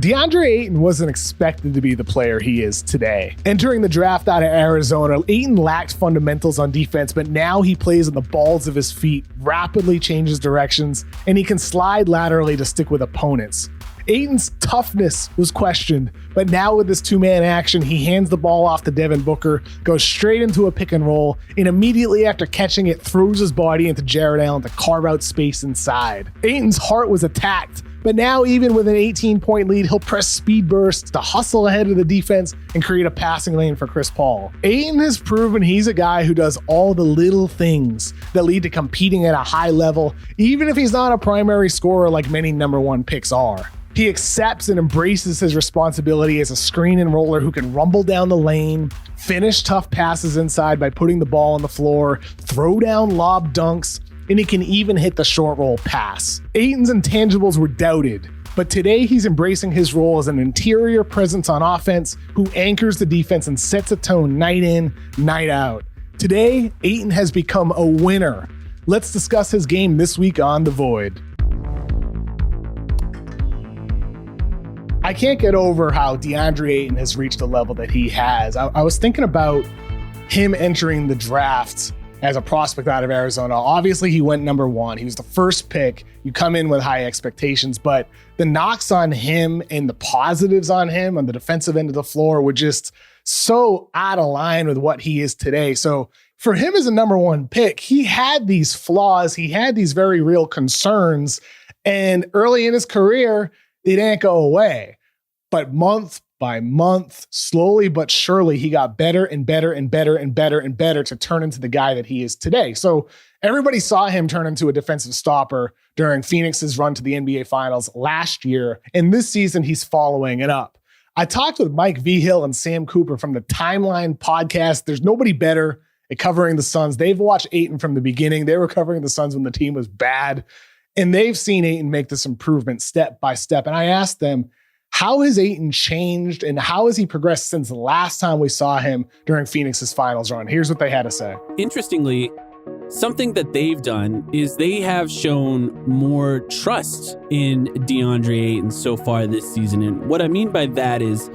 Deandre Ayton wasn't expected to be the player he is today. Entering the draft out of Arizona, Ayton lacked fundamentals on defense, but now he plays on the balls of his feet, rapidly changes directions, and he can slide laterally to stick with opponents. Ayton's toughness was questioned, but now with this two-man action, he hands the ball off to Devin Booker, goes straight into a pick and roll, and immediately after catching it, throws his body into Jarrett Allen to carve out space inside. Ayton's heart was attacked, but now even with an 18-point lead, he'll press speed bursts to hustle ahead of the defense and create a passing lane for Chris Paul. Ayton has proven he's a guy who does all the little things that lead to competing at a high level, even if he's not a primary scorer like many number one picks are. He accepts and embraces his responsibility as a screen and roller who can rumble down the lane, finish tough passes inside by putting the ball on the floor, throw down lob dunks, and he can even hit the short roll pass. Ayton's intangibles were doubted, but today he's embracing his role as an interior presence on offense who anchors the defense and sets a tone night in, night out. Today, Ayton has become a winner. Let's discuss his game this week on The Void. I can't get over how Deandre Ayton has reached the level that he has. I was thinking about him entering the draft as a prospect out of Arizona. Obviously, he went number one. He was the first pick. You come in with high expectations, but the knocks on him and the positives on him on the defensive end of the floor were just so out of line with what he is today. So for him as a number one pick, he had these flaws. He had these very real concerns. And early in his career, they didn't go away. But month by month, slowly but surely, he got better and better and better and better and better to turn into the guy that he is today. So everybody saw him turn into a defensive stopper during Phoenix's run to the NBA Finals last year. And this season, he's following it up. I talked with Mike Vigil and Sam Cooper from the Timeline podcast. There's nobody better at covering the Suns. They've watched Ayton from the beginning. They were covering the Suns when the team was bad. And they've seen Ayton make this improvement step by step. And I asked them, how has Ayton changed and how has he progressed since the last time we saw him during Phoenix's finals run? Here's what they had to say. Interestingly, something that they've done is they have shown more trust in Deandre Ayton so far this season. And what I mean by that is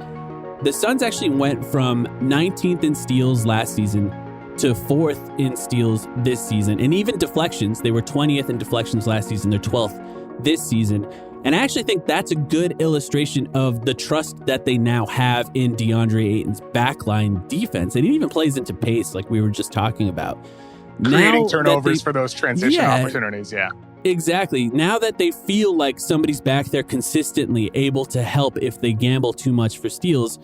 the Suns actually went from 19th in steals last season to 4th in steals this season. And even deflections, they were 20th in deflections last season. They're 12th this season. And I actually think that's a good illustration of the trust that they now have in Deandre Ayton's backline defense. And it even plays into pace like we were just talking about. Creating turnovers for those transition opportunities, yeah. Exactly. Now that they feel like somebody's back there consistently able to help if they gamble too much for steals,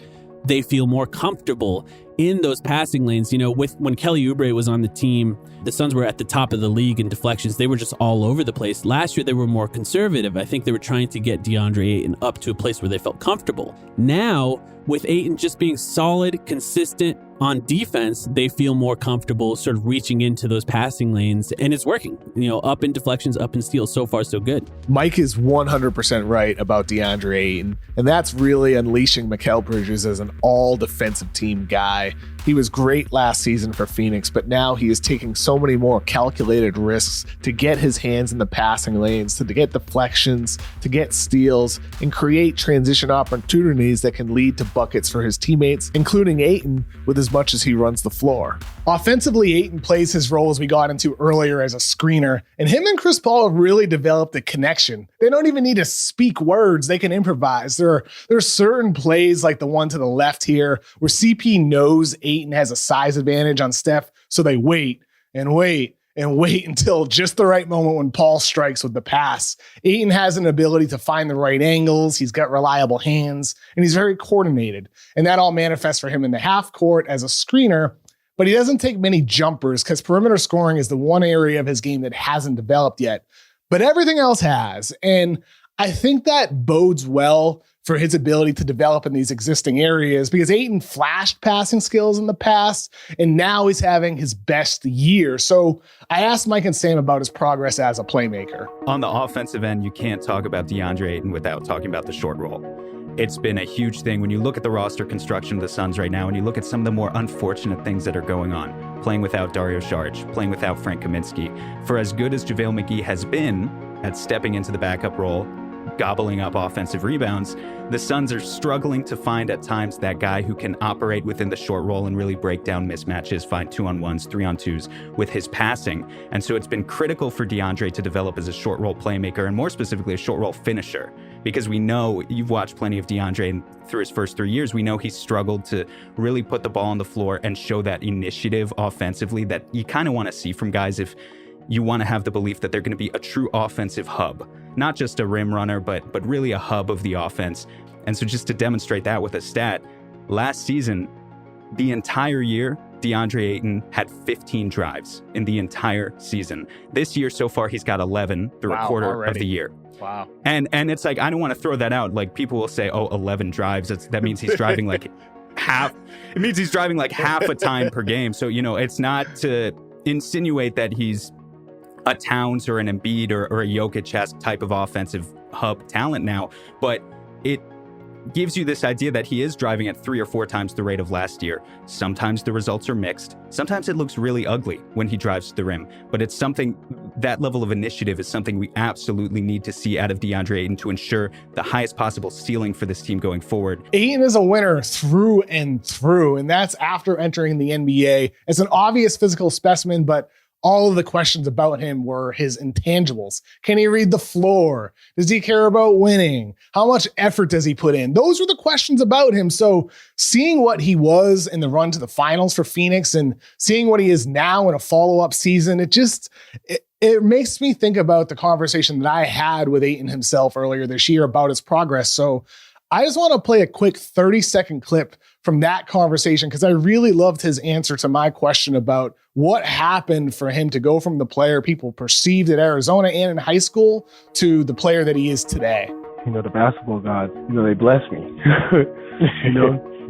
they feel more comfortable in those passing lanes. You know, when Kelly Oubre was on the team, the Suns were at the top of the league in deflections. They were just all over the place. Last year, they were more conservative. I think they were trying to get Deandre Ayton up to a place where they felt comfortable. Now, with Ayton just being solid, consistent on defense, they feel more comfortable sort of reaching into those passing lanes, and it's working. You know, up in deflections, up in steals, so far so good. Mike is 100% right about Deandre Ayton, and that's really unleashing Mikal Bridges as an all-defensive team guy. He was great last season for Phoenix, but now he is taking so many more calculated risks to get his hands in the passing lanes, to get deflections, to get steals, and create transition opportunities that can lead to buckets for his teammates, including Ayton, with as much as he runs the floor. Offensively, Ayton plays his role, as we got into earlier, as a screener, and him and Chris Paul have really developed a connection. They don't even need to speak words. They can improvise. There are certain plays like the one to the left here where CP knows Ayton has a size advantage on Steph, so they wait and wait and wait until just the right moment when Paul strikes with the pass. Ayton has an ability to find the right angles. He's got reliable hands, and he's very coordinated. And that all manifests for him in the half court as a screener, but he doesn't take many jumpers because perimeter scoring is the one area of his game that hasn't developed yet. But everything else has. And I think that bodes well for his ability to develop in these existing areas because Ayton flashed passing skills in the past, and now he's having his best year. So I asked Mike and Sam about his progress as a playmaker. On the offensive end, you can't talk about Deandre Ayton without talking about the short roll. It's been a huge thing when you look at the roster construction of the Suns right now, and you look at some of the more unfortunate things that are going on. Playing without Dario Saric, playing without Frank Kaminsky. For as good as JaVale McGee has been at stepping into the backup role, gobbling up offensive rebounds, the Suns are struggling to find at times that guy who can operate within the short roll and really break down mismatches, find 2-on-1s, 3-on-2s with his passing. And so it's been critical for Deandre to develop as a short roll playmaker, and more specifically a short roll finisher, because we know, you've watched plenty of Deandre, and through his first 3 years, we know he struggled to really put the ball on the floor and show that initiative offensively that you kind of want to see from guys if you want to have the belief that they're going to be a true offensive hub, not just a rim runner, but really a hub of the offense. And so just to demonstrate that with a stat, last season, the entire year, Deandre Ayton had 15 drives in the entire season. This year so far, he's got 11 through a quarter already. of the year. Wow. And it's like, I don't want to throw that out. Like, people will say, oh, 11 drives. That means he's driving like half. It means he's driving like half a time per game. So, it's not to insinuate that he's a Towns or an Embiid or a Jokic type of offensive hub talent now, but it gives you this idea that he is driving at 3 or 4 times the rate of last year. Sometimes the results are mixed. Sometimes it looks really ugly when he drives to the rim, but it's something, that level of initiative is something we absolutely need to see out of Deandre Ayton to ensure the highest possible ceiling for this team going forward. Ayton is a winner through and through, and that's after entering the NBA as an obvious physical specimen, but all of the questions about him were his intangibles. Can he read the floor? Does he care about winning? How much effort does he put in? Those were the questions about him. So seeing what he was in the run to the finals for Phoenix and seeing what he is now in a follow-up season, it makes me think about the conversation that I had with Ayton himself earlier this year about his progress. So I just want to play a quick 30-second clip from that conversation because I really loved his answer to my question about what happened for him to go from the player people perceived at Arizona and in high school to the player that he is today. The basketball gods, they bless me.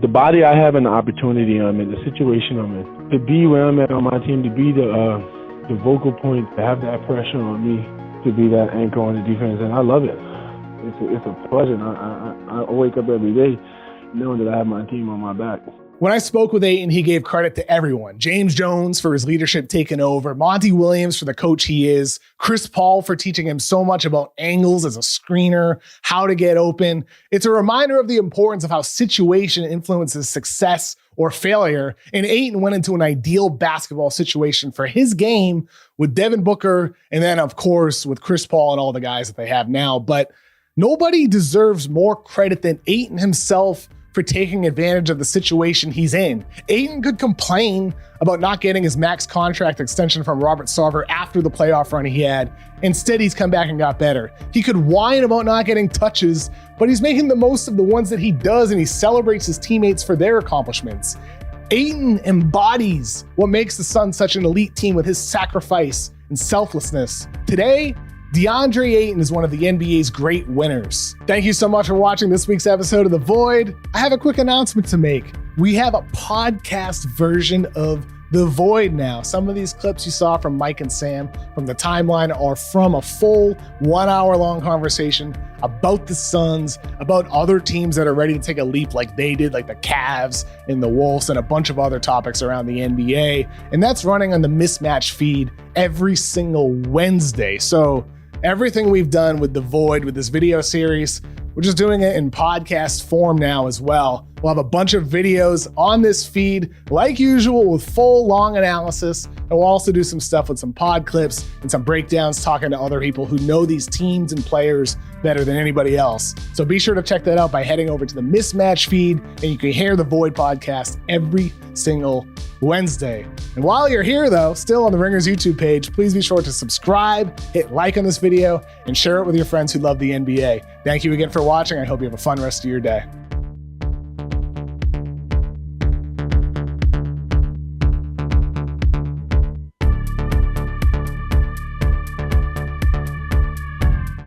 The body I have and the opportunity I'm in, the situation I'm in, to be where I'm at on my team, to be the vocal point, to have that pressure on me, to be that anchor on the defense, and I love it. It's a pleasure. I wake up every day knowing that I have my team on my back. When I spoke with Ayton, he gave credit to everyone. James Jones for his leadership taking over, Monty Williams for the coach he is, Chris Paul for teaching him so much about angles as a screener, how to get open. It's a reminder of the importance of how situation influences success or failure. And Ayton went into an ideal basketball situation for his game with Devin Booker, and then, of course, with Chris Paul and all the guys that they have now. But nobody deserves more credit than Ayton himself for taking advantage of the situation he's in. Ayton could complain about not getting his max contract extension from Robert Sarver after the playoff run he had. Instead, he's come back and got better. He could whine about not getting touches, but he's making the most of the ones that he does, and he celebrates his teammates for their accomplishments. Ayton embodies what makes the Suns such an elite team with his sacrifice and selflessness. Today, Deandre Ayton is one of the NBA's great winners. Thank you so much for watching this week's episode of The Void. I have a quick announcement to make. We have a podcast version of The Void now. Some of these clips you saw from Mike and Sam from the timeline are from a full 1 hour long conversation about the Suns, about other teams that are ready to take a leap like they did, like the Cavs and the Wolves, and a bunch of other topics around the NBA. And that's running on the Mismatch feed every single Wednesday. So everything we've done with The Void, with this video series, we're just doing it in podcast form now as well. We'll have a bunch of videos on this feed, like usual, with full, long analysis. And we'll also do some stuff with some pod clips and some breakdowns, talking to other people who know these teams and players better than anybody else. So be sure to check that out by heading over to the Mismatch feed, and you can hear The Void podcast every single Wednesday. And while you're here, though, still on the Ringers YouTube page, please be sure to subscribe, hit like on this video, and share it with your friends who love the NBA. Thank you again for watching. I hope you have a fun rest of your day.